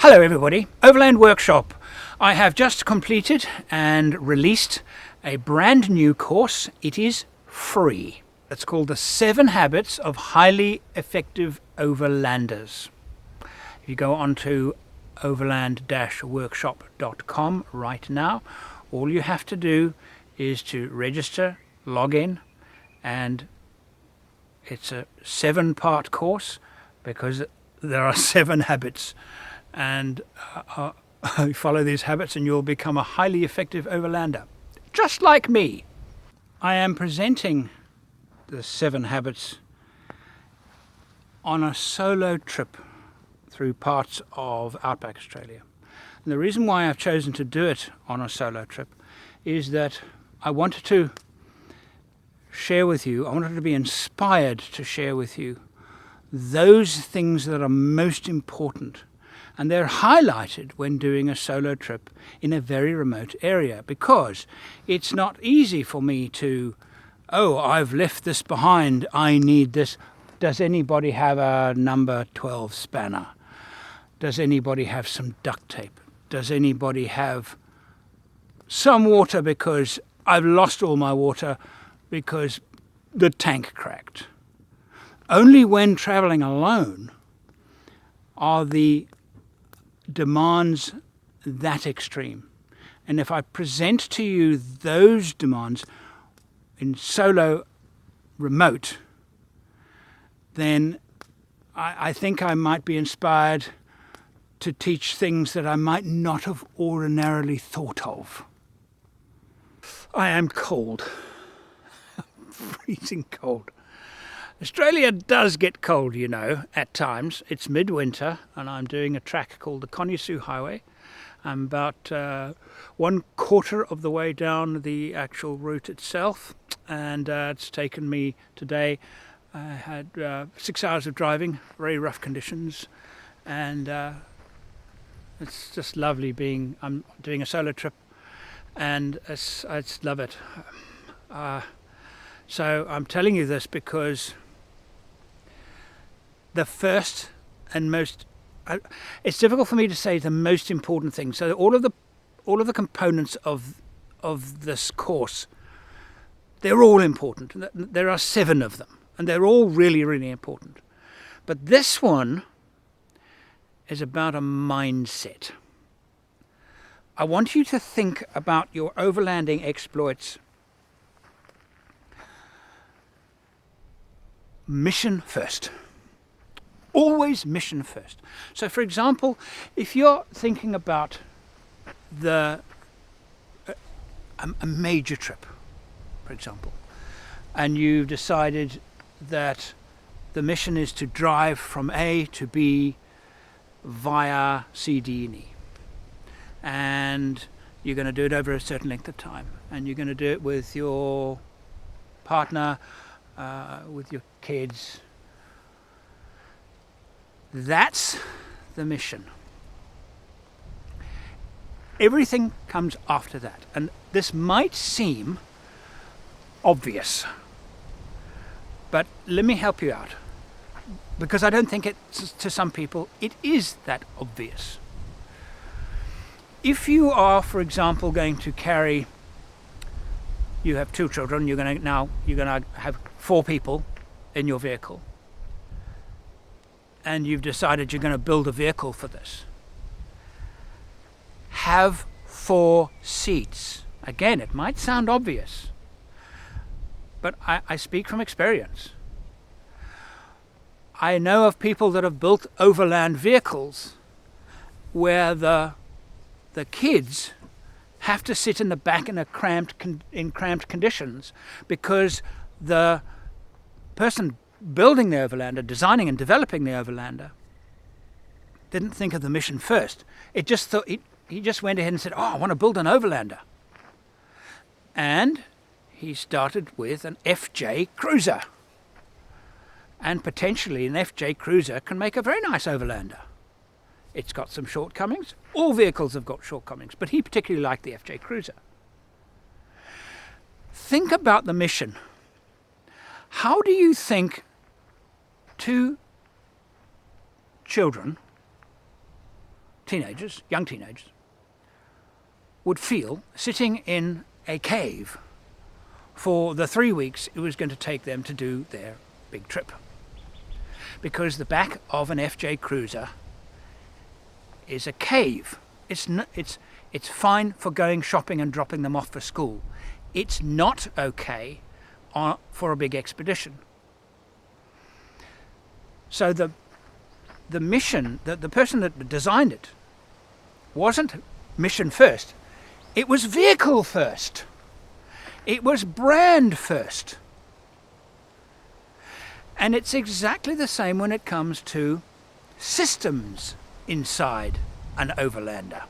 Hello everybody, Overland Workshop. I have just completed and released a brand new course. It is free. It's called the 7 Habits of Highly Effective Overlanders. If you go on to overland-workshop.com right now, all you have to do is to register, log in, and it's a 7-part course because there are 7 habits. And follow these habits and you'll become a highly effective overlander, just like me. I am presenting the 7 habits on a solo trip through parts of outback Australia. And the reason why I've chosen to do it on a solo trip is that I wanted to share with you, I wanted to be inspired to share with you those things that are most important. And they're highlighted when doing a solo trip in a very remote area, because it's not easy for me to, oh, I've left this behind, I need this. Does anybody have a number 12 spanner? Does anybody have some duct tape? Does anybody have some water because I've lost all my water because the tank cracked? Only when traveling alone are the demands that extreme. And if I present to you those demands in solo remote, then I think I might be inspired to teach things that I might not have ordinarily thought of. I am cold. Freezing cold. Australia does get cold, you know, at times. It's midwinter and I'm doing a track called the Konyasu Highway. I'm about 1/4 of the way down the actual route itself, and it's taken me today. I had 6 hours of driving, very rough conditions, and it's just lovely I'm doing a solo trip, and I just love it. So I'm telling you this because the first and most, it's difficult for me to say the most important thing. So all of the components of this course, they're all important. There are 7 of them, and they're all really, really important. But this one is about a mindset. I want you to think about your overlanding exploits mission first. Always mission first. So for example, if you're thinking about a major trip, for example, and you've decided that the mission is to drive from A to B via C, D, and E, and you're going to do it over a certain length of time, and you're going to do it with your partner, with your kids. That's the mission. Everything comes after that. And this might seem obvious, but let me help you out, because I don't think to some people it is that obvious. If you are, for example, going to carry, you have 2 children, you're going to have 4 people in your vehicle, and you've decided you're going to build a vehicle for this. Have 4 seats. Again, it might sound obvious, but I speak from experience. I know of people that have built overland vehicles where the kids have to sit in the back in cramped conditions because the person building the Overlander, designing and developing the Overlander, didn't think of the mission first. It just thought he just went ahead and said, oh, I want to build an Overlander. And he started with an FJ Cruiser. And potentially an FJ Cruiser can make a very nice Overlander. It's got some shortcomings. All vehicles have got shortcomings, but he particularly liked the FJ Cruiser. Think about the mission. How do you think 2 children teenagers, young teenagers, would feel sitting in a cave for the 3 weeks it was going to take them to do their big trip. Because the back of an FJ Cruiser is a cave. It's fine for going shopping and dropping them off for school. It's not okay for a big expedition. So the mission, the person that designed it, wasn't mission first. It was vehicle first. It was brand first. And it's exactly the same when it comes to systems inside an Overlander.